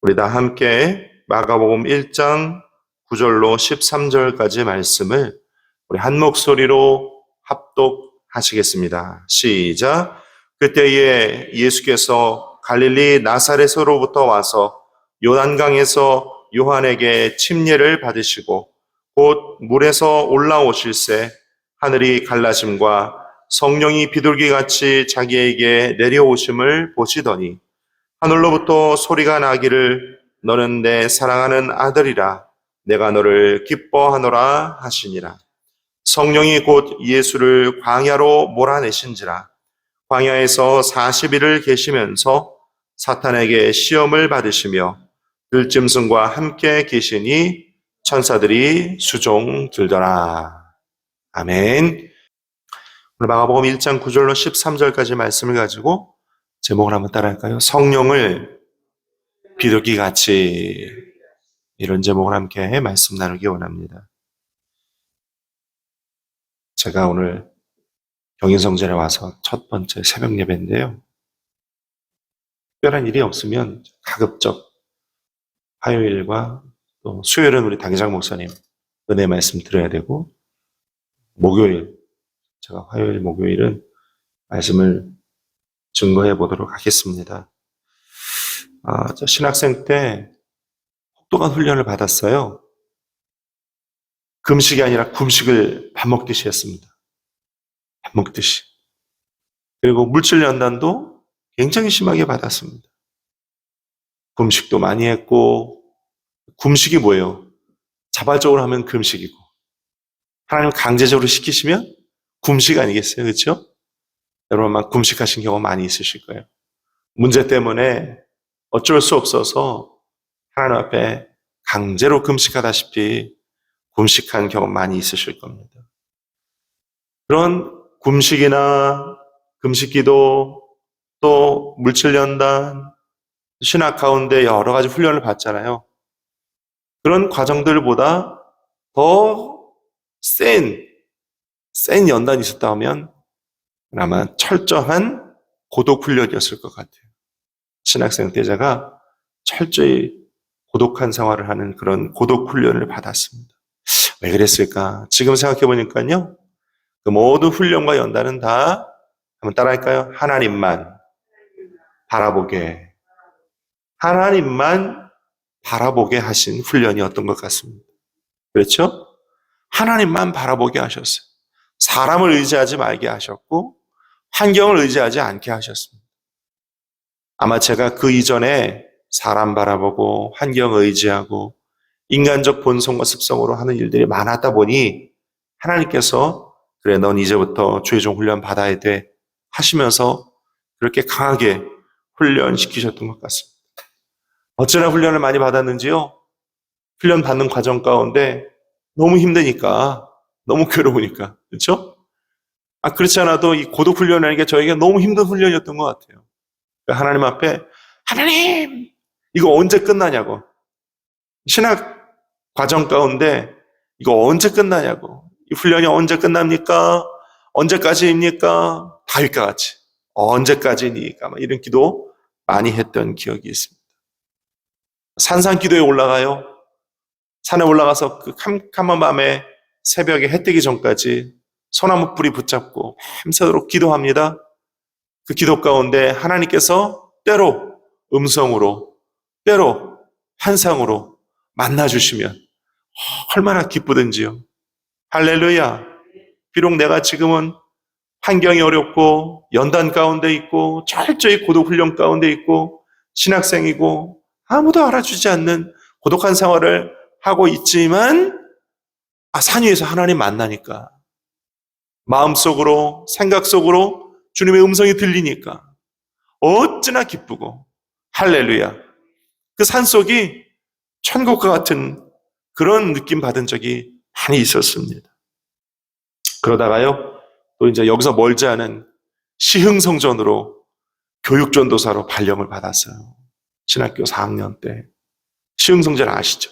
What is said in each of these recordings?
우리 다 함께 마가복음 1장 9절로 13절까지 말씀을 우리 한 목소리로 합독하시겠습니다. 시작. 그때에 예수께서 갈릴리 나사렛으로부터 와서 요단강에서 요한에게 침례를 받으시고 곧 물에서 올라오실새 하늘이 갈라짐과 성령이 비둘기같이 자기에게 내려오심을 보시더니 하늘로부터 소리가 나기를 너는 내 사랑하는 아들이라 내가 너를 기뻐하노라 하시니라. 성령이 곧 예수를 광야로 몰아내신지라. 광야에서 40일을 계시면서 사탄에게 시험을 받으시며 들짐승과 함께 계시니 천사들이 수종 들더라. 아멘. 오늘 마가복음 1장 9절로 13절까지 말씀을 가지고 제목을 한번 따라할까요? 성령을 비둘기같이, 이런 제목을 함께 말씀 나누기 원합니다. 제가 오늘 경인성전에 와서 첫 번째 새벽 예배인데요. 특별한 일이 없으면 가급적 화요일과 또 수요일은 우리 당회장 목사님 은혜 말씀 드려야 되고, 목요일, 제가 화요일, 목요일은 말씀을 증거해 보도록 하겠습니다. 저 신학생 때 혹독한 훈련을 받았어요. 금식이 아니라 금식을 밥 먹듯이 했습니다. 밥 먹듯이. 그리고 물질 연단도 굉장히 심하게 받았습니다. 금식도 많이 했고, 금식이 뭐예요? 자발적으로 하면 금식이고, 하나님 강제적으로 시키시면 금식 아니겠어요? 그렇죠? 여러분 막 금식하신 경우 많이 있으실 거예요. 문제 때문에 어쩔 수 없어서 하나님 앞에 강제로 금식하다시피 금식한 경험 많이 있으실 겁니다. 그런 금식이나 금식기도 또 물질연단, 신학 가운데 여러 가지 훈련을 받잖아요. 그런 과정들보다 더 센 연단이 있었다 하면 아마 철저한 고독 훈련이었을 것 같아요. 신학생 때 제가 철저히 고독한 생활을 하는 그런 고독 훈련을 받았습니다. 왜 그랬을까? 지금 생각해 보니까요, 그 모든 훈련과 연단은 다 한번 따라할까요? 하나님만 바라보게, 하나님만 바라보게 하신 훈련이었던 것 같습니다. 그렇죠? 하나님만 바라보게 하셨어요. 사람을 의지하지 말게 하셨고 환경을 의지하지 않게 하셨습니다. 아마 제가 그 이전에 사람 바라보고 환경을 의지하고 인간적 본성과 습성으로 하는 일들이 많았다 보니 하나님께서 그래 넌 이제부터 최종 훈련 받아야 돼 하시면서 그렇게 강하게 훈련시키셨던 것 같습니다. 어쩌나 훈련을 많이 받았는지요? 훈련 받는 과정 가운데 너무 힘드니까, 너무 괴로우니까, 그렇죠? 그렇지 않아도 이 고독 훈련이라는 게 저에게 너무 힘든 훈련이었던 것 같아요. 하나님 앞에 하나님 이거 언제 끝나냐고, 신학 과정 가운데 이거 언제 끝나냐고, 이 훈련이 언제 끝납니까? 언제까지입니까? 다윗과 같이 언제까지니까 이런 기도 많이 했던 기억이 있습니다. 산상기도에 올라가요. 산에 올라가서 그 캄캄한 밤에 새벽에 해 뜨기 전까지 소나무 뿌리 붙잡고 밤새도록 기도합니다. 그 기도 가운데 하나님께서 때로 음성으로, 때로 환상으로 만나주시면 얼마나 기쁘든지요. 할렐루야. 비록 내가 지금은 환경이 어렵고 연단 가운데 있고 철저히 고독 훈련 가운데 있고 신학생이고 아무도 알아주지 않는 고독한 생활을 하고 있지만 산 위에서 하나님 만나니까 마음속으로 생각 속으로 주님의 음성이 들리니까 어찌나 기쁘고 할렐루야. 그 산속이 천국과 같은 그런 느낌 받은 적이 많이 있었습니다. 그러다가요 또 이제 여기서 멀지 않은 시흥성전으로 교육전도사로 발령을 받았어요. 신학교 4학년 때. 시흥성전 아시죠?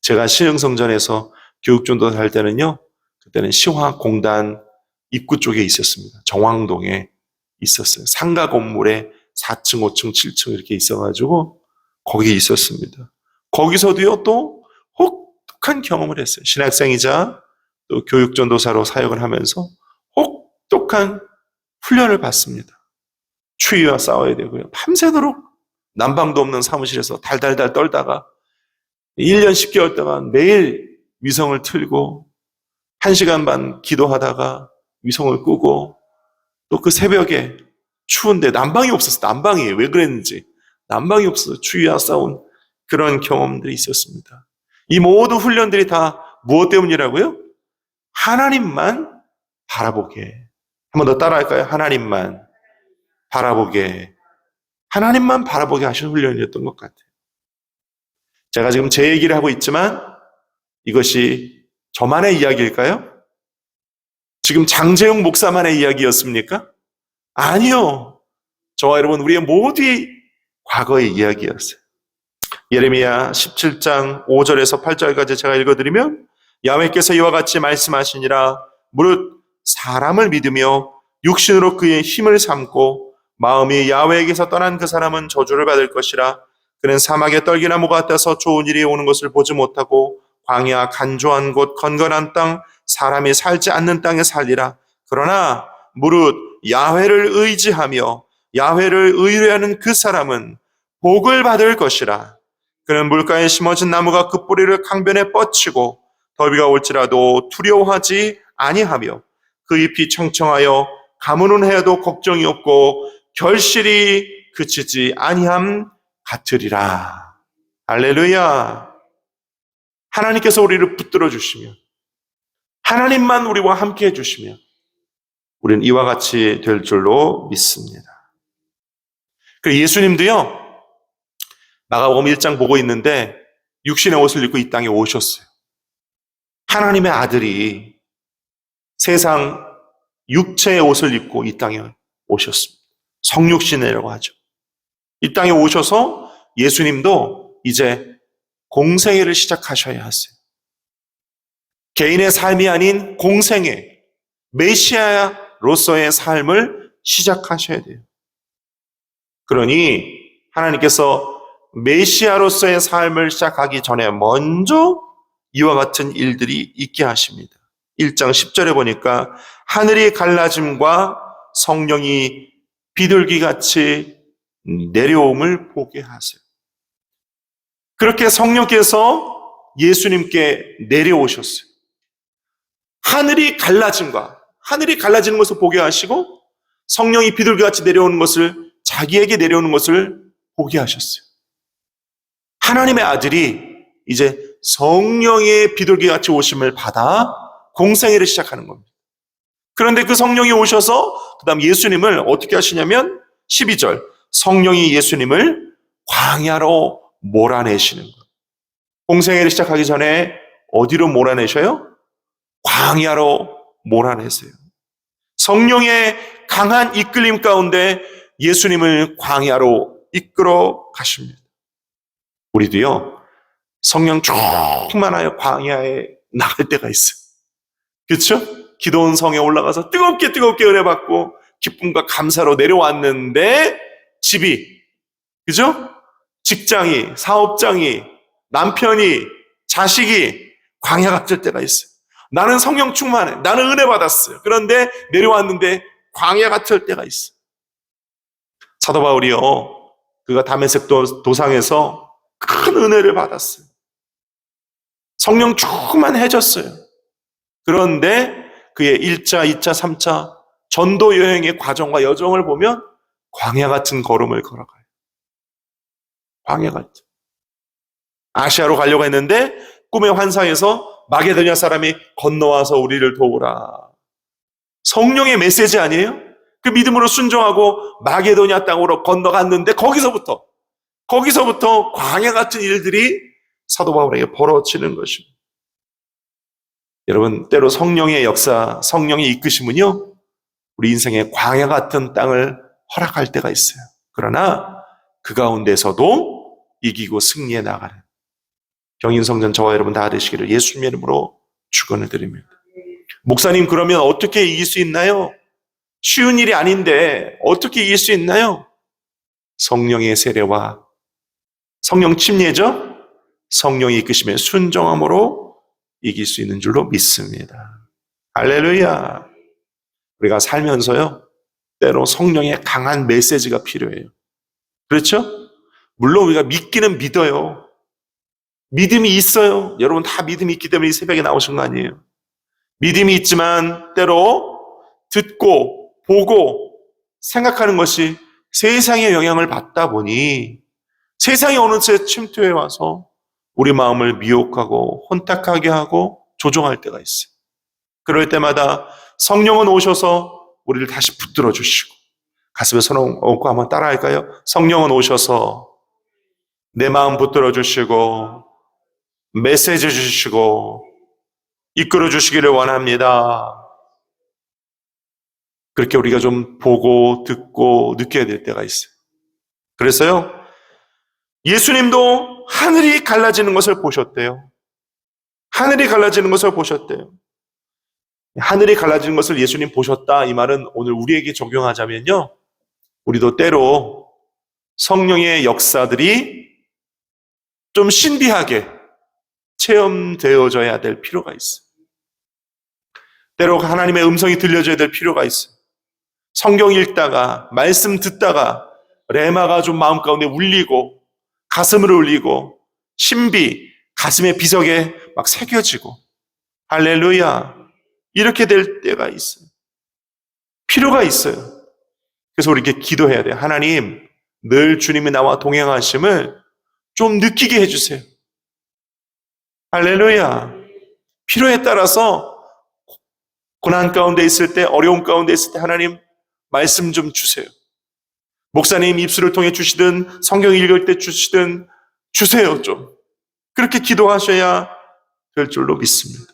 제가 시흥성전에서 교육전도사 할 때는요, 그때는 시화공단 입구 쪽에 있었습니다. 정왕동에 있었어요. 상가 건물에 4층, 5층, 7층 이렇게 있어가지고 거기에 있었습니다. 거기서도요, 또 혹독한 경험을 했어요. 신학생이자 또 교육전도사로 사역을 하면서 혹독한 훈련을 받습니다. 추위와 싸워야 되고요. 밤새도록 난방도 없는 사무실에서 달달달 떨다가 1년 10개월 동안 매일 위성을 틀고 1시간 반 기도하다가 위성을 끄고 또 그 새벽에 추운데 난방이 없었어요. 난방이 왜 그랬는지. 난방이 없어서 추위와 싸운 그런 경험들이 있었습니다. 이 모든 훈련들이 다 무엇 때문이라고요? 하나님만 바라보게. 한 번 더 따라할까요? 하나님만 바라보게. 하나님만 바라보게 하신 훈련이었던 것 같아요. 제가 지금 제 얘기를 하고 있지만 이것이 저만의 이야기일까요? 지금 장재용 목사만의 이야기였습니까? 아니요. 저와 여러분, 우리의 모두의 과거의 이야기였어요. 예레미야 17장 5절에서 8절까지 제가 읽어드리면 야훼께서 이와 같이 말씀하시니라. 무릇 사람을 믿으며 육신으로 그의 힘을 삼고 마음이 야훼에게서 떠난 그 사람은 저주를 받을 것이라. 그는 사막의 떨기나무 같아서 좋은 일이 오는 것을 보지 못하고 광야 간조한 곳 건건한 땅 사람이 살지 않는 땅에 살리라. 그러나 무릇 야훼를 의지하며 야훼를 의뢰하는 그 사람은 복을 받을 것이라. 그는 물가에 심어진 나무가 그 뿌리를 강변에 뻗치고 더위가 올지라도 두려워하지 아니하며 그 잎이 청청하여 가무는 해도 걱정이 없고 결실이 그치지 아니함 같으리라. 할렐루야. 하나님께서 우리를 붙들어 주시면 하나님만 우리와 함께 해주시면 우리는 이와 같이 될 줄로 믿습니다. 그리고 예수님도요, 마가복음 1장 보고 있는데 육신의 옷을 입고 이 땅에 오셨어요. 하나님의 아들이 세상 육체의 옷을 입고 이 땅에 오셨습니다. 성육신이라고 하죠. 이 땅에 오셔서 예수님도 이제 공생애를 시작하셔야 하세요. 개인의 삶이 아닌 공생애, 메시아로서의 삶을 시작하셔야 돼요. 그러니 하나님께서 메시아로서의 삶을 시작하기 전에 먼저 이와 같은 일들이 있게 하십니다. 1장 10절에 보니까 하늘이 갈라짐과 성령이 비둘기같이 내려옴을 보게 하세요. 그렇게 성령께서 예수님께 내려오셨어요. 하늘이 갈라지는 것을 보게 하시고 성령이 비둘기같이 내려오는 것을 자기에게 내려오는 것을 보게 하셨어요. 하나님의 아들이 이제 성령의 비둘기같이 오심을 받아 공생애를 시작하는 겁니다. 그런데 그 성령이 오셔서 그 다음 예수님을 어떻게 하시냐면 12절 성령이 예수님을 광야로 몰아내시는 거예요. 공생애를 시작하기 전에 어디로 몰아내셔요? 광야로 몰아내세요. 성령의 강한 이끌림 가운데 예수님을 광야로 이끌어 가십니다. 우리도요, 성령 충만하여 광야에 나갈 때가 있어요. 그렇죠? 기도원 성에 올라가서 뜨겁게 은혜 받고 기쁨과 감사로 내려왔는데 집이, 그죠? 직장이, 사업장이, 남편이, 자식이 광야 같을 때가 있어요. 나는 성령 충만해. 나는 은혜 받았어요. 그런데 내려왔는데 광야 같을 때가 있어요. 사도 바울이요, 그가 다메섹 도상에서 큰 은혜를 받았어요. 성령 충만해졌어요. 그런데 그의 1차, 2차, 3차 전도 여행의 과정과 여정을 보면 광야 같은 걸음을 걸어가요. 광야 같은. 아시아로 가려고 했는데 꿈의 환상에서 마게도냐 사람이 건너와서 우리를 도우라. 성령의 메시지 아니에요? 그 믿음으로 순종하고 마게도냐 땅으로 건너갔는데 거기서부터 광야 같은 일들이 사도 바울에게 벌어지는 것입니다. 여러분, 때로 성령의 역사, 성령의 이끄심은요, 우리 인생의 광야 같은 땅을 허락할 때가 있어요. 그러나 그 가운데서도 이기고 승리해 나가는 경인성전 저와 여러분 다 되시기를 예수님의 이름으로 축원을 드립니다. 목사님, 그러면 어떻게 이길 수 있나요? 쉬운 일이 아닌데 어떻게 이길 수 있나요? 성령의 세례와 성령 침례죠? 성령이 이끄시면 순종함으로 이길 수 있는 줄로 믿습니다. 할렐루야. 우리가 살면서요, 때로 성령의 강한 메시지가 필요해요. 그렇죠? 물론 우리가 믿기는 믿어요. 믿음이 있어요. 여러분 다 믿음이 있기 때문에 이 새벽에 나오신 거 아니에요. 믿음이 있지만 때로 듣고 보고 생각하는 것이 세상의 영향을 받다 보니 세상이 어느새 침투해 와서 우리 마음을 미혹하고 혼탁하게 하고 조종할 때가 있어요. 그럴 때마다 성령은 오셔서 우리를 다시 붙들어 주시고, 가슴에 손 얹고 한번 따라할까요? 성령은 오셔서 내 마음 붙들어 주시고 메시지 주시고 이끌어 주시기를 원합니다. 그렇게 우리가 좀 보고 듣고 느껴야 될 때가 있어요. 그래서요, 예수님도 하늘이 갈라지는 것을 보셨대요. 하늘이 갈라지는 것을 보셨대요. 하늘이 갈라지는 것을 예수님 보셨다, 이 말은 오늘 우리에게 적용하자면요, 우리도 때로 성령의 역사들이 좀 신비하게 체험되어져야 될 필요가 있어요. 때로 하나님의 음성이 들려줘야 될 필요가 있어요. 성경 읽다가 말씀 듣다가 레마가 좀 마음 가운데 울리고 가슴을 울리고 신비 가슴의 비석에 막 새겨지고, 할렐루야, 이렇게 될 때가 있어요. 필요가 있어요. 그래서 우리 이렇게 기도해야 돼요. 하나님, 늘 주님이 나와 동행하심을 좀 느끼게 해주세요. 할렐루야. 필요에 따라서 고난 가운데 있을 때, 어려움 가운데 있을 때 하나님 말씀 좀 주세요. 목사님 입술을 통해 주시든 성경 읽을 때 주시든 주세요 좀. 그렇게 기도하셔야 될 줄로 믿습니다.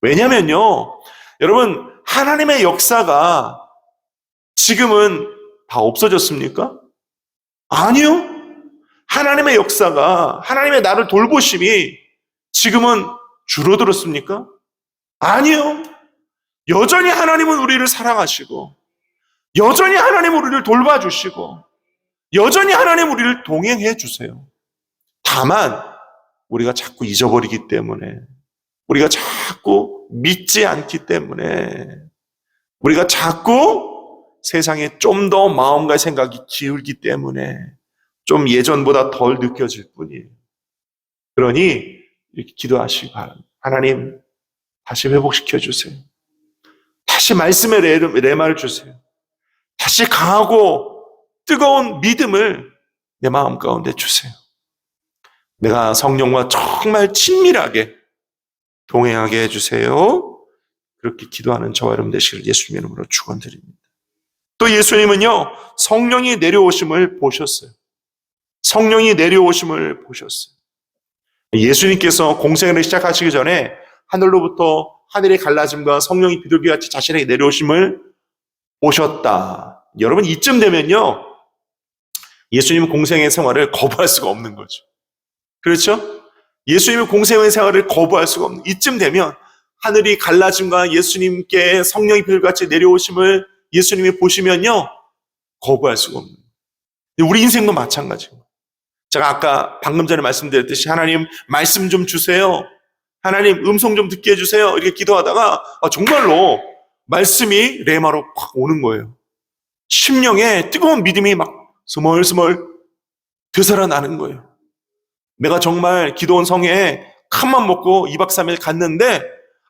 왜냐면요, 여러분, 하나님의 역사가 지금은 다 없어졌습니까? 아니요. 하나님의 역사가, 하나님의 나를 돌보심이 지금은 줄어들었습니까? 아니요. 여전히 하나님은 우리를 사랑하시고, 여전히 하나님은 우리를 돌봐주시고, 여전히 하나님 우리를 동행해 주세요. 다만 우리가 자꾸 잊어버리기 때문에, 우리가 자꾸 믿지 않기 때문에, 우리가 자꾸 세상에 좀 더 마음과 생각이 기울기 때문에 좀 예전보다 덜 느껴질 뿐이에요. 그러니 이렇게 기도하시기 바랍니다. 하나님, 다시 회복시켜 주세요. 다시 말씀의 레마를 주세요. 다시 강하고 뜨거운 믿음을 내 마음 가운데 주세요. 내가 성령과 정말 친밀하게 동행하게 해주세요. 그렇게 기도하는 저와 여러분 되시기를 예수님의 이름으로 축원드립니다. 또 예수님은요, 성령이 내려오심을 보셨어요. 성령이 내려오심을 보셨어요. 예수님께서 공생애를 시작하시기 전에 하늘로부터 하늘의 갈라짐과 성령이 비둘기같이 자신에게 내려오심을 보셨다. 여러분, 이쯤 되면요, 예수님은 공생애 생활을 거부할 수가 없는 거죠. 그렇죠? 예수님은 공생애 생활을 거부할 수가 없는, 이쯤 되면 하늘이 갈라짐과 예수님께 성령이 비둘기같이 내려오심을 예수님이 보시면요, 거부할 수가 없는 거예요. 우리 인생도 마찬가지예요. 제가 아까 방금 전에 말씀드렸듯이 하나님 말씀 좀 주세요. 하나님 음성 좀 듣게 해주세요. 이렇게 기도하다가 정말로 말씀이 레마로 확 오는 거예요. 심령에 뜨거운 믿음이 막 스멀스멀 되살아나는 거예요. 내가 정말 기도원 성에 큰맘 먹고 2박 3일 갔는데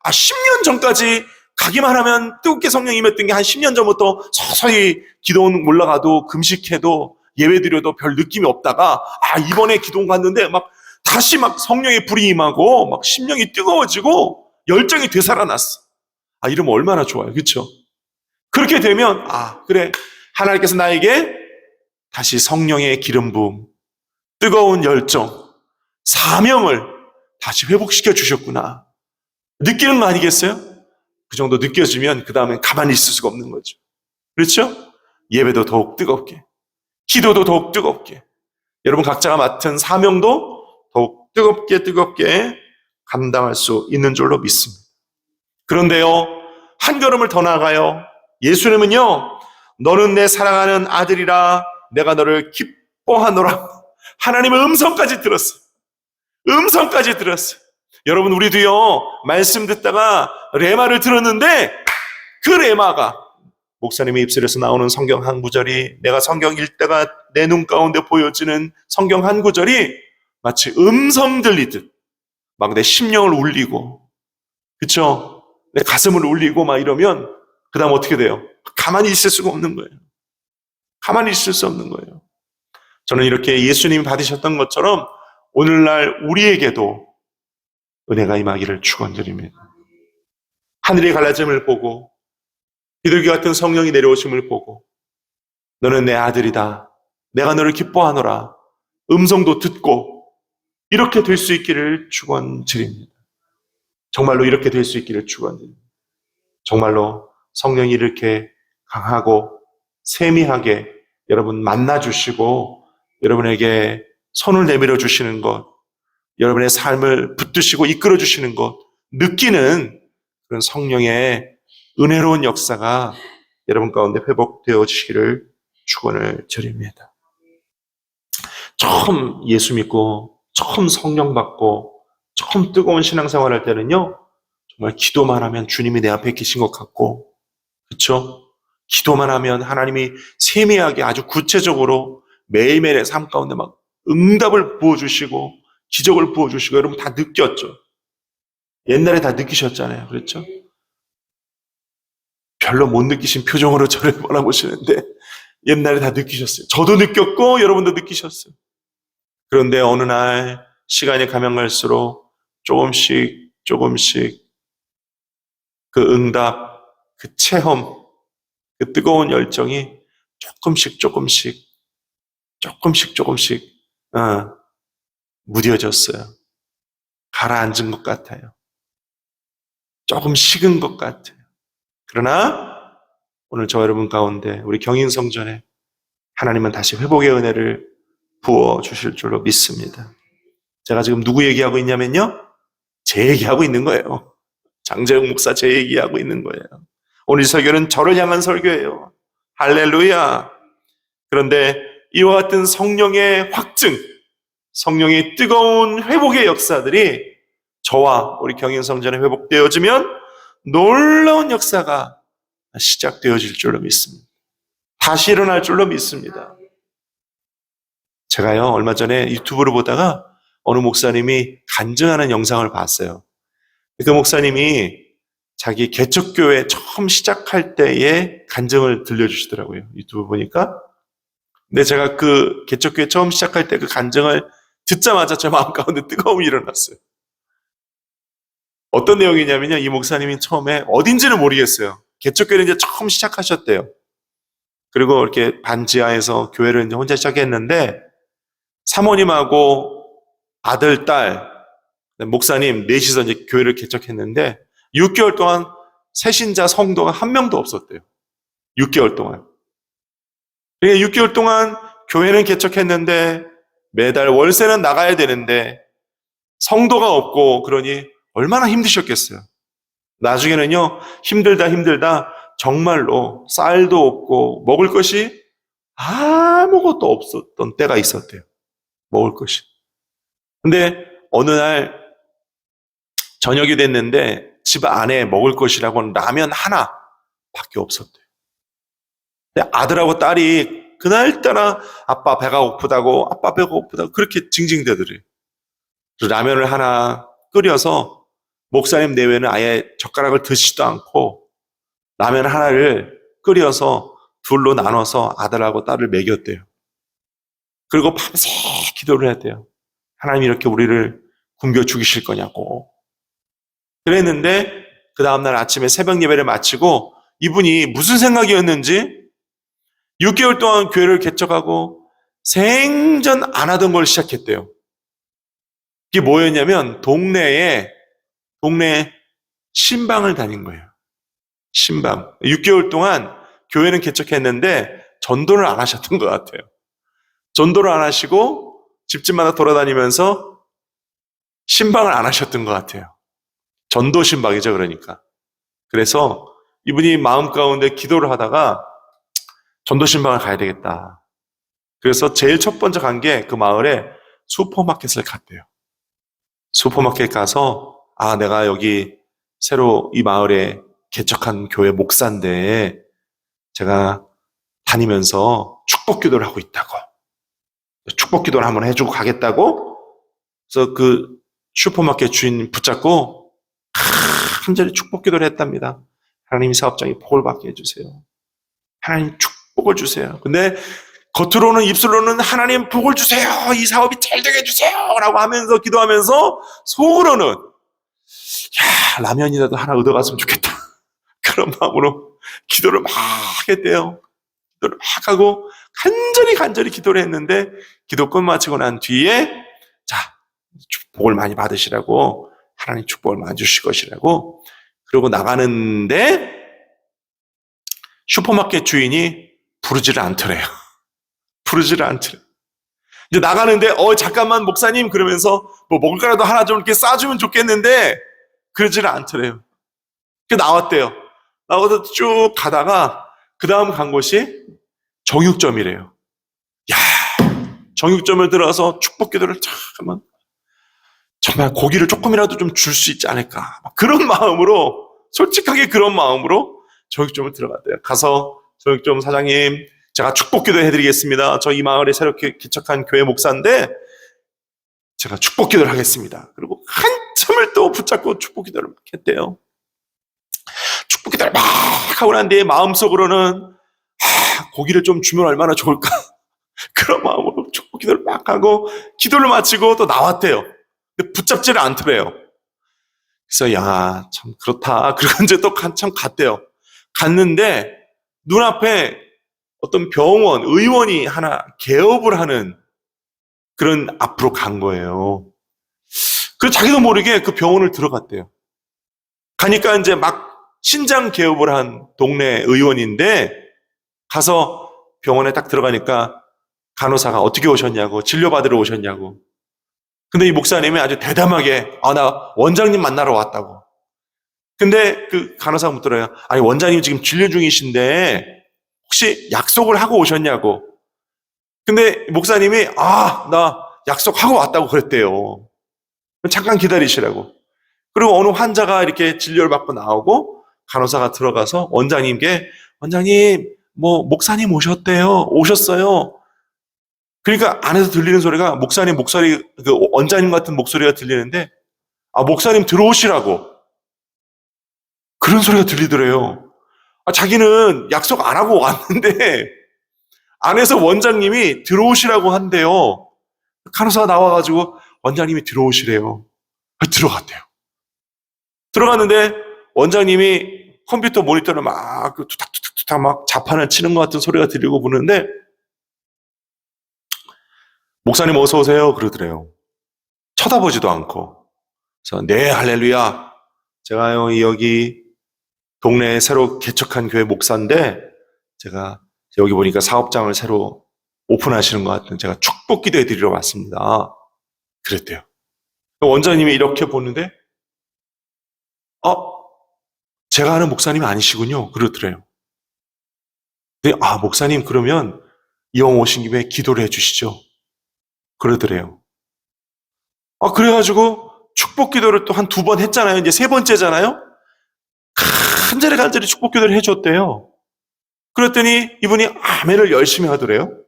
10년 전까지 가기만 하면 뜨겁게 성령이 임했던 게 한 10년 전부터 서서히 기도원 올라가도 금식해도 예배드려도 별 느낌이 없다가 이번에 기도원 갔는데 막 다시 막 성령의 불이 임하고 막 심령이 뜨거워지고 열정이 되살아났어. 이러면 얼마나 좋아요. 그렇죠? 그렇게 되면 그래, 하나님께서 나에게 다시 성령의 기름 부음, 뜨거운 열정, 사명을 다시 회복시켜 주셨구나 느끼는 거 아니겠어요? 그 정도 느껴지면 그 다음엔 가만히 있을 수가 없는 거죠. 그렇죠? 예배도 더욱 뜨겁게, 기도도 더욱 뜨겁게, 여러분 각자가 맡은 사명도 더욱 뜨겁게 감당할 수 있는 줄로 믿습니다. 그런데요, 한 걸음을 더 나아가요. 예수님은요, 너는 내 사랑하는 아들이라 내가 너를 기뻐하노라 하나님의 음성까지 들었어요. 음성까지 들었어요. 여러분, 우리도요, 말씀 듣다가 레마를 들었는데 그 레마가 목사님의 입술에서 나오는 성경 한 구절이, 내가 성경 읽다가 내 눈 가운데 보여지는 성경 한 구절이 마치 음성 들리듯 막 내 심령을 울리고, 그쵸? 내 가슴을 울리고 막 이러면 그 다음 어떻게 돼요? 가만히 있을 수가 없는 거예요. 가만히 있을 수 없는 거예요. 저는 이렇게 예수님이 받으셨던 것처럼 오늘날 우리에게도 은혜가 임하기를 축원드립니다. 하늘의 갈라짐을 보고 비둘기 같은 성령이 내려오심을 보고 너는 내 아들이다, 내가 너를 기뻐하노라 음성도 듣고 이렇게 될 수 있기를 축원드립니다. 정말로 이렇게 될 수 있기를 축원드립니다. 정말로 성령이 이렇게 강하고 세미하게 여러분 만나주시고 여러분에게 손을 내밀어 주시는 것, 여러분의 삶을 붙드시고 이끌어 주시는 것 느끼는 그런 성령의 은혜로운 역사가 여러분 가운데 회복되어지기를 축원을 드립니다. 처음 예수 믿고 처음 성령 받고 처음 뜨거운 신앙생활 할 때는요, 정말 기도만 하면 주님이 내 앞에 계신 것 같고, 그렇죠? 기도만 하면 하나님이 세미하게 아주 구체적으로 매일매일의 삶 가운데 막 응답을 부어주시고 기적을 부어주시고, 여러분 다 느꼈죠? 옛날에 다 느끼셨잖아요. 그렇죠? 별로 못 느끼신 표정으로 저를 바라보시는데 옛날에 다 느끼셨어요. 저도 느꼈고 여러분도 느끼셨어요. 그런데 어느 날 시간이 가면 갈수록 조금씩 그 응답, 그 체험, 그 뜨거운 열정이 조금씩 무뎌졌어요. 가라앉은 것 같아요. 조금 식은 것 같아요. 그러나 오늘 저 여러분 가운데 우리 경인성전에 하나님은 다시 회복의 은혜를 부어주실 줄로 믿습니다. 제가 지금 누구 얘기하고 있냐면요, 제 얘기하고 있는 거예요. 장재영 목사 제 얘기하고 있는 거예요. 오늘 설교는 저를 향한 설교예요. 할렐루야. 그런데 이와 같은 성령의 확증, 성령의 뜨거운 회복의 역사들이 저와 우리 경인성전에 회복되어지면 놀라운 역사가 시작되어질 줄로 믿습니다. 다시 일어날 줄로 믿습니다. 제가요, 얼마 전에 유튜브를 보다가 어느 목사님이 간증하는 영상을 봤어요. 그 목사님이 자기 개척교회 처음 시작할 때의 간증을 들려주시더라고요. 유튜브 보니까. 근데 제가 그 개척교회 처음 시작할 때 그 간증을 듣자마자 제 마음 가운데 뜨거움이 일어났어요. 어떤 내용이냐면요, 이 목사님이 처음에 어딘지는 모르겠어요. 개척교회를 이제 처음 시작하셨대요. 그리고 이렇게 반지하에서 교회를 이제 혼자 시작했는데 사모님하고 아들, 딸, 목사님 넷이서 이제 교회를 개척했는데 6개월 동안 새신자 성도가 한 명도 없었대요. 6개월 동안. 그러니까 6개월 동안 교회는 개척했는데 매달 월세는 나가야 되는데 성도가 없고, 그러니 얼마나 힘드셨겠어요. 나중에는요, 힘들다 정말로 쌀도 없고 먹을 것이 아무것도 없었던 때가 있었대요. 먹을 것이. 근데 어느 날 저녁이 됐는데 집 안에 먹을 것이라고는 라면 하나밖에 없었대요. 근데 아들하고 딸이 그날따라 아빠 배가 고프다고 그렇게 징징대더래요. 라면을 하나 끓여서 목사님 내외는 아예 젓가락을 드시지도 않고 라면 하나를 끓여서 둘로 나눠서 아들하고 딸을 먹였대요. 그리고 밤새 기도를 했대요. 하나님 이렇게 우리를 굶겨 죽이실 거냐고. 그랬는데 그 다음날 아침에 새벽 예배를 마치고 이분이 무슨 생각이었는지 6개월 동안 교회를 개척하고 생전 안 하던 걸 시작했대요. 이게 뭐였냐면 동네에 신방을 다닌 거예요. 신방. 6개월 동안 교회는 개척했는데 전도를 안 하셨던 것 같아요. 전도를 안 하시고 집집마다 돌아다니면서 신방을 안 하셨던 것 같아요. 전도 신방이죠, 그러니까. 그래서 이분이 마음 가운데 기도를 하다가 전도 신방을 가야 되겠다. 그래서 제일 첫 번째 간 게 그 마을에 슈퍼마켓을 갔대요. 슈퍼마켓 가서 내가 여기 새로 이 마을에 개척한 교회 목사인데 제가 다니면서 축복 기도를 하고 있다고. 축복 기도를 한번 해주고 가겠다고. 그래서 그 슈퍼마켓 주인 붙잡고 간절히 축복 기도를 했답니다. 하나님 사업장이 복을 받게 해주세요. 하나님 축복을 주세요. 근데 겉으로는 입술로는 하나님 복을 주세요. 이 사업이 잘 되게 해주세요. 라고 하면서 기도하면서 속으로는 라면이라도 하나 얻어갔으면 좋겠다. 그런 마음으로 기도를 막 했대요. 기도를 막 하고 간절히 기도를 했는데 기도 끝마치고 난 뒤에 복을 많이 받으시라고 하나님 축복을 많이 주실 것이라고 그러고 나가는데 슈퍼마켓 주인이 부르지를 않더래요. 부르지를 않더래요. 이제 나가는데 잠깐만 목사님 그러면서 뭐 먹을 거라도 하나 좀 이렇게 싸주면 좋겠는데 그러지를 않더래요. 나왔대요. 나와서 쭉 가다가 그 다음 간 곳이 정육점이래요. 정육점을 들어가서 축복 기도를 잠깐만 정말 고기를 조금이라도 좀 줄 수 있지 않을까. 그런 마음으로 솔직하게 그런 마음으로 정육점을 들어갔대요. 가서 정육점 사장님 제가 축복 기도 해드리겠습니다. 저 이 마을에 새롭게 개척한 교회 목사인데 제가 축복 기도를 하겠습니다. 그리고 한참을 또 붙잡고 축복 기도를 막 했대요. 축복 기도를 막 하고 난 뒤에 마음속으로는 고기를 좀 주면 얼마나 좋을까. 그런 마음으로 축복 기도를 막 하고 기도를 마치고 또 나왔대요. 근데 붙잡지를 않더래요. 그래서 참 그렇다. 그리고 이제 또 한참 갔대요. 갔는데 눈앞에 어떤 병원, 의원이 하나 개업을 하는 그런 앞으로 간 거예요. 그래서 자기도 모르게 그 병원을 들어갔대요. 가니까 이제 막 신장 개업을 한 동네 의원인데 가서 병원에 딱 들어가니까 간호사가 어떻게 오셨냐고, 진료받으러 오셨냐고. 근데 이 목사님이 아주 대담하게 나 원장님 만나러 왔다고. 근데 그 간호사가 묻더래요. 아니 원장님 지금 진료 중이신데 혹시 약속을 하고 오셨냐고. 근데 목사님이 나 약속하고 왔다고 그랬대요. 잠깐 기다리시라고. 그리고 어느 환자가 이렇게 진료를 받고 나오고 간호사가 들어가서 원장님께 원장님 목사님 오셨어요. 그러니까 안에서 들리는 소리가 목사님 목소리, 그 원장님 같은 목소리가 들리는데 목사님 들어오시라고 그런 소리가 들리더래요. 자기는 약속 안 하고 왔는데 안에서 원장님이 들어오시라고 한대요. 간호사가 나와가지고 원장님이 들어오시래요. 들어갔대요. 들어갔는데 원장님이 컴퓨터 모니터를 막 투닥투닥투닥 막 자판을 치는 것 같은 소리가 들리고 보는데 목사님 어서 오세요 그러더래요. 쳐다보지도 않고. 그래서 네 할렐루야. 제가 여기 동네에 새로 개척한 교회 목사인데 제가 여기 보니까 사업장을 새로 오픈하시는 것 같은 제가 축복 기도해 드리러 왔습니다. 그랬대요. 원장님이 이렇게 보는데 제가 아는 목사님이 아니시군요. 그러더래요. 근데 목사님 그러면 이왕 오신 김에 기도를 해 주시죠. 그러더래요. 그래가지고 축복 기도를 또 한 2번 했잖아요. 이제 3번째잖아요. 간절히 축복 기도를 해줬대요. 그랬더니 이분이 아멘을 열심히 하더래요.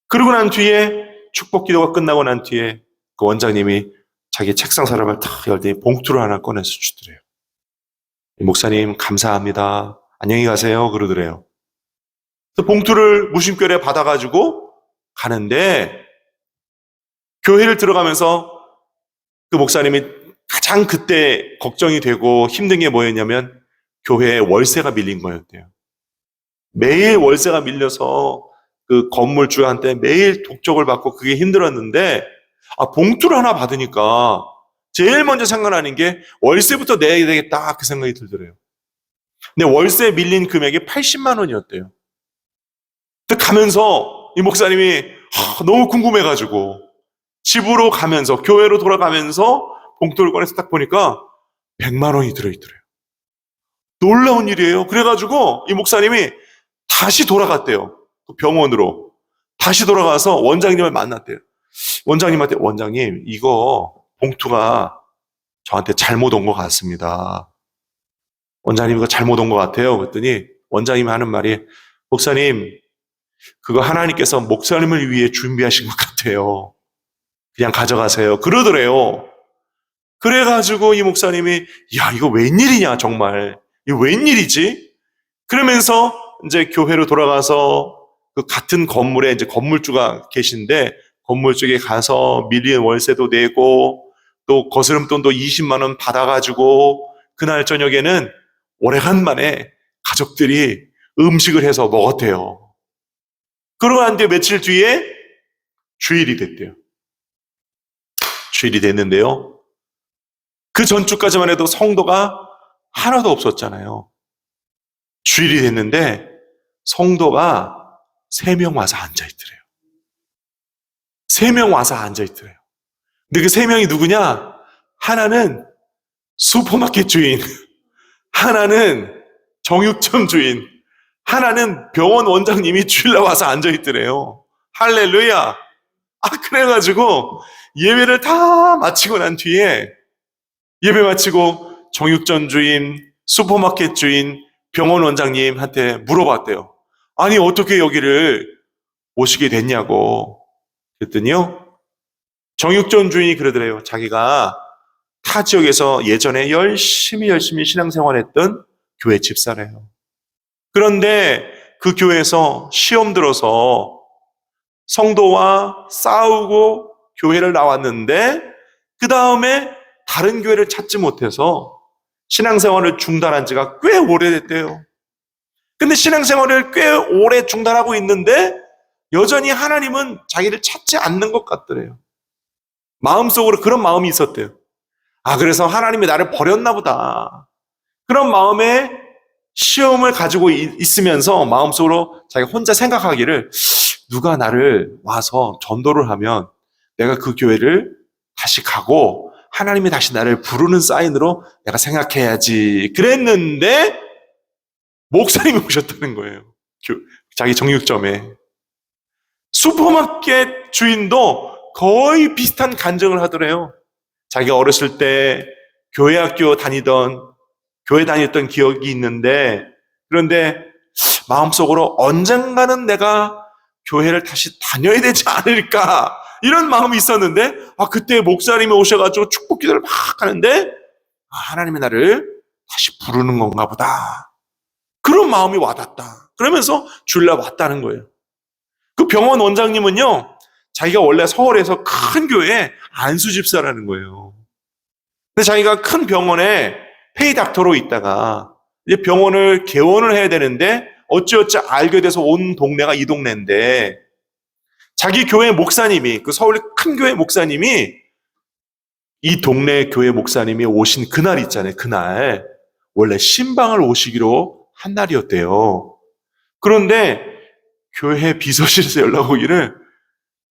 그러고 난 뒤에 축복 기도가 끝나고 난 뒤에 그 원장님이 자기 책상 서랍을 탁 열더니 봉투를 하나 꺼내서 주더래요. 목사님 감사합니다. 안녕히 가세요. 그러더래요. 그래서 봉투를 무심결에 받아가지고 가는데 교회를 들어가면서 그 목사님이 가장 그때 걱정이 되고 힘든 게 뭐였냐면 교회에 월세가 밀린 거였대요. 매일 월세가 밀려서 그 건물주한테 매일 독촉을 받고 그게 힘들었는데 봉투를 하나 받으니까 제일 먼저 생각나는 게 월세부터 내야 되겠다 그 생각이 들더래요. 근데 월세 밀린 금액이 80만 원이었대요. 근데 가면서 이 목사님이 너무 궁금해가지고 집으로 가면서 교회로 돌아가면서 봉투를 꺼내서 딱 보니까 100만 원이 들어있더래요. 놀라운 일이에요. 그래가지고 이 목사님이 다시 돌아갔대요. 병원으로. 다시 돌아가서 원장님을 만났대요. 원장님한테, 원장님, 이거 봉투가 저한테 잘못 온 것 같습니다. 원장님, 이거 잘못 온 것 같아요. 그랬더니 원장님이 하는 말이, 목사님, 그거 하나님께서 목사님을 위해 준비하신 것 같아요. 그냥 가져가세요. 그러더래요. 그래가지고 이 목사님이, 야, 이거 웬일이냐, 정말. 이거 웬일이지? 그러면서 이제 교회로 돌아가서 그 같은 건물에 이제 건물주가 계신데, 건물주에 가서 밀린 월세도 내고, 또 거스름돈도 20만 원 받아가지고, 그날 저녁에는 오래간만에 가족들이 음식을 해서 먹었대요. 그러고 난 뒤에 며칠 뒤에 주일이 됐대요. 주일이 됐는데요. 그 전주까지만 해도 성도가 하나도 없었잖아요. 주일이 됐는데 성도가 3명 와서 앉아있더래요. 3명 와서 앉아있더래요. 근데 그 3명이 누구냐? 하나는 슈퍼마켓 주인, 하나는 정육점 주인, 하나는 병원 원장님이 주일날 와서 앉아있더래요. 할렐루야. 그래가지고 예배를 다 마치고 난 뒤에 예배 마치고 정육점 주인, 슈퍼마켓 주인, 병원 원장님한테 물어봤대요. 아니, 어떻게 여기를 오시게 됐냐고. 그랬더니요, 정육점 주인이 그러더래요. 자기가 타 지역에서 예전에 열심히 신앙생활했던 교회 집사래요. 그런데 그 교회에서 시험 들어서 성도와 싸우고 교회를 나왔는데 그 다음에 다른 교회를 찾지 못해서 신앙생활을 중단한 지가 꽤 오래됐대요. 근데 신앙생활을 꽤 오래 중단하고 있는데 여전히 하나님은 자기를 찾지 않는 것 같더래요. 마음속으로 그런 마음이 있었대요. 그래서 하나님이 나를 버렸나 보다. 그런 마음에 시험을 가지고 있으면서 마음속으로 자기가 혼자 생각하기를, 누가 나를 와서 전도를 하면 내가 그 교회를 다시 가고 하나님이 다시 나를 부르는 사인으로 내가 생각해야지. 그랬는데 목사님이 오셨다는 거예요. 자기 정육점에. 슈퍼마켓 주인도 거의 비슷한 간증을 하더래요. 자기가 어렸을 때 교회 다녔던 기억이 있는데, 그런데 마음속으로 언젠가는 내가 교회를 다시 다녀야 되지 않을까, 이런 마음이 있었는데, 그때 목사님이 오셔가지고 축복 기도를 막 하는데, 하나님의 나를 다시 부르는 건가 보다. 그런 마음이 와닿다. 그러면서 주일날 왔다는 거예요. 그 병원 원장님은요, 자기가 원래 서울에서 큰 교회에 안수 집사라는 거예요. 근데 자기가 큰 병원에 페이 닥터로 있다가 이제 병원을 개원을 해야 되는데 어찌어찌 알게 돼서 온 동네가 이 동네인데, 자기 교회 목사님이, 그 서울의 큰 교회 목사님이, 이 동네 교회 목사님이 오신 그날 있잖아요. 그날 원래 신방을 오시기로 한 날이었대요. 그런데 교회 비서실에서 연락 오기를,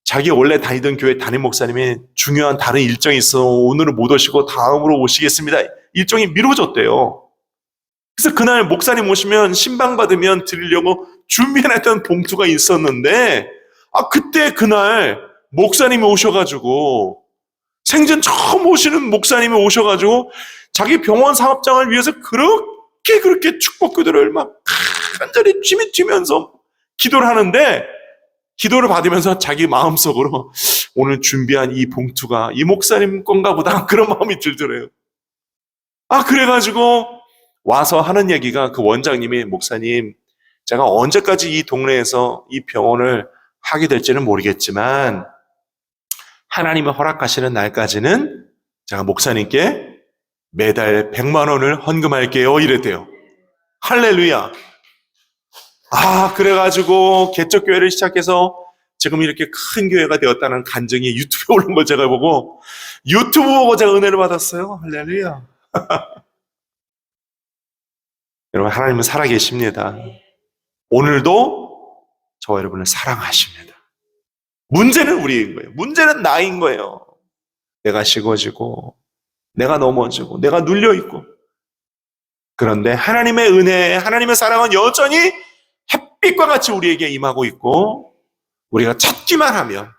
자기 원래 다니던 교회 담임 목사님이 중요한 다른 일정이 있어 오늘은 못 오시고 다음으로 오시겠습니다. 일정이 미뤄졌대요. 그래서 그날 목사님 오시면 신방 받으면 드리려고 준비해놨던 봉투가 있었는데, 그때 그날 목사님이 오셔가지고, 생전 처음 오시는 목사님이 오셔가지고 자기 병원 사업장을 위해서 그렇게 축복 기도를 막 간절히 춤이 튀면서 기도를 하는데, 기도를 받으면서 자기 마음속으로 오늘 준비한 이 봉투가 이 목사님 건가 보다, 그런 마음이 들더래요. 그래가지고 와서 하는 얘기가, 그 원장님이, 목사님, 제가 언제까지 이 동네에서 이 병원을 하게 될지는 모르겠지만 하나님이 허락하시는 날까지는 제가 목사님께 매달 100만 원을 헌금할게요, 이랬대요. 할렐루야. 그래가지고 개척교회를 시작해서 지금 이렇게 큰 교회가 되었다는 간증이 유튜브에 올린 걸 제가 보고, 유튜브 보고 제가 은혜를 받았어요. 할렐루야. 여러분, 하나님은 살아계십니다. 오늘도 저와 여러분을 사랑하십니다. 문제는 우리인 거예요. 문제는 나인 거예요. 내가 식어지고, 내가 넘어지고, 내가 눌려있고. 그런데 하나님의 은혜, 하나님의 사랑은 여전히 햇빛과 같이 우리에게 임하고 있고, 우리가 찾기만 하면,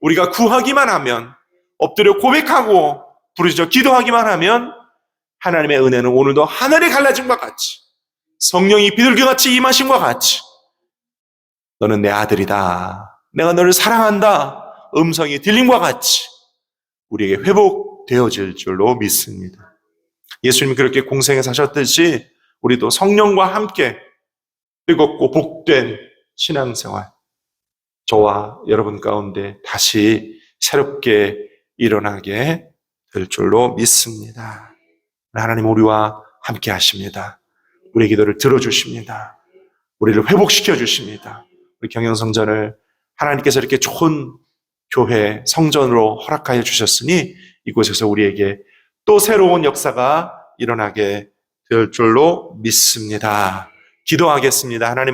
우리가 구하기만 하면, 엎드려 고백하고 부르짖어 기도하기만 하면 하나님의 은혜는 오늘도 하늘이 갈라짐과 같이, 성령이 비둘기같이 임하심과 같이, 너는 내 아들이다, 내가 너를 사랑한다 음성이 들림과 같이 우리에게 회복되어질 줄로 믿습니다. 예수님이 그렇게 공생에 사셨듯이 우리도 성령과 함께 뜨겁고 복된 신앙생활, 저와 여러분 가운데 다시 새롭게 일어나게 될 줄로 믿습니다. 하나님 우리와 함께 하십니다. 우리의 기도를 들어주십니다. 우리를 회복시켜 주십니다. 우리 경영성전을 하나님께서 이렇게 좋은 교회, 성전으로 허락하여 주셨으니 이곳에서 우리에게 또 새로운 역사가 일어나게 될 줄로 믿습니다. 기도하겠습니다. 하나님